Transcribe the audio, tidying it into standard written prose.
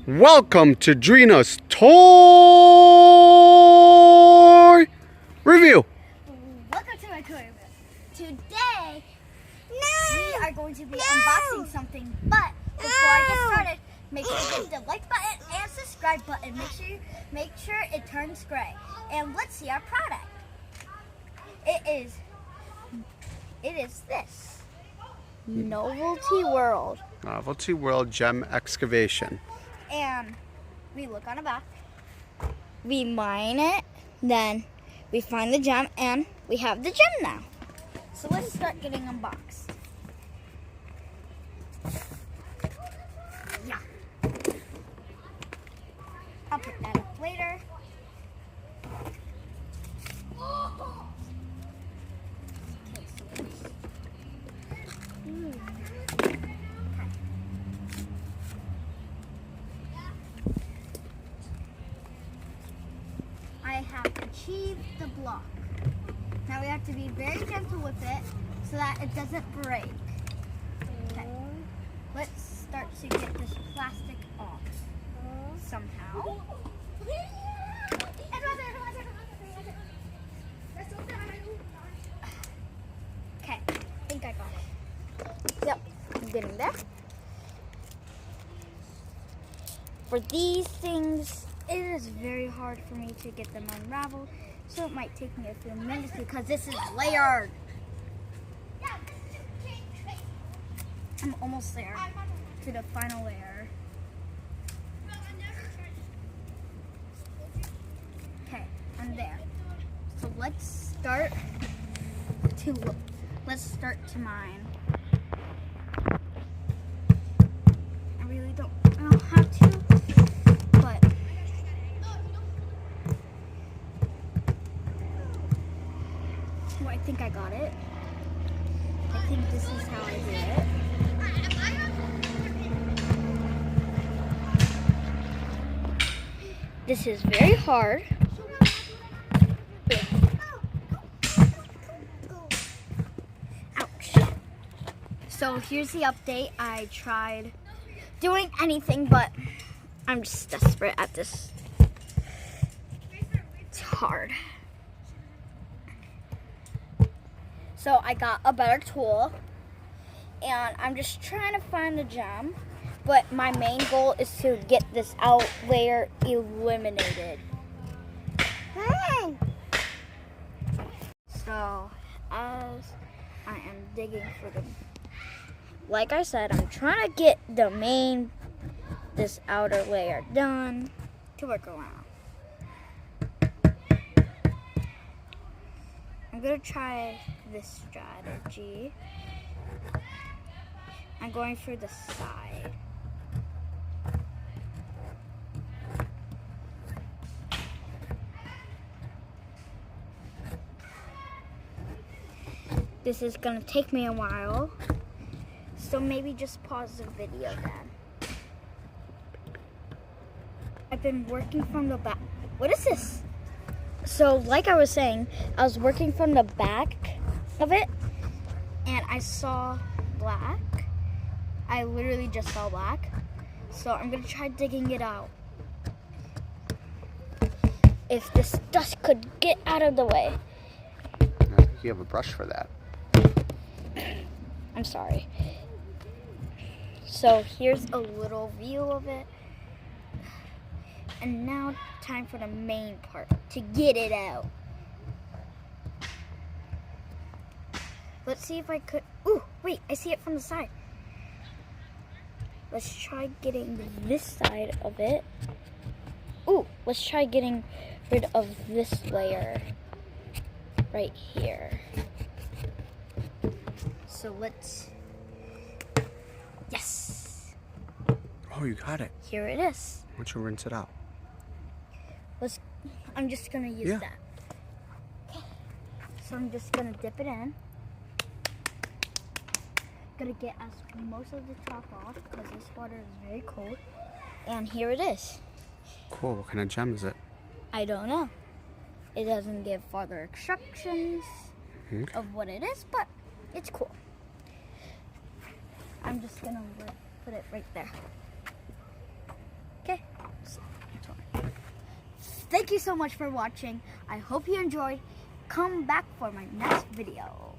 Welcome to Drina's Toy Review. Welcome to my toy review. Today, we are going to be unboxing something, but before I get started, make sure you hit the like button and subscribe button. Make sure it turns gray. And let's see our product. It is this Novelty World. Novelty World Gem Excavation. And we look on the back, we mine it, then we find the gem, and we have the gem now. So let's start getting unboxed. Yeah. I'll put that up later. Okay, so let's... I have achieved the block. Now we have to be very gentle with it so that it doesn't break. Okay. Let's start to get this plastic off somehow. Okay, I think I got it. Yep, I'm getting there. For these things, it is very hard for me to get them unraveled, so it might take me a few minutes because this is layered. I'm almost there to the final layer. Okay, I'm there. So let's start to mine. I really don't know how to. I think I got it. I think this is how I do it. This is very hard. Ouch. So here's the update. I tried doing anything, but I'm just desperate at this. It's hard. So I got a better tool, and I'm just trying to find the gem, but my main goal is to get this out layer eliminated. So as I am digging for the, like I said, I'm trying to get this outer layer done to work around. I'm gonna try this strategy. I'm going for the side. This is gonna take me a while, so maybe just pause the video then. I've been working from the back. What is this? So, like I was saying, I was working from the back of it, and I saw black. I literally just saw black. So I'm gonna try digging it out. If this dust could get out of the way. I think you have a brush for that. I'm sorry. So here's a little view of it. And now time for the main part, to get it out. Let's see if I could, ooh, wait, I see it from the side. Let's try getting this side of it. Ooh, let's try getting rid of this layer right here. So let's, yes. Oh, you got it. Here it is. Why don't you rinse it out? I'm just gonna use that. Okay. So I'm just gonna dip it in. Gonna get most of the top off because this water is very cold. And here it is. Cool. What kind of gem is it? I don't know. It doesn't give further instructions of what it is, but it's cool. I'm just gonna put it right there. Okay. thank you so much for watching. I hope you enjoyed. Come back for my next video.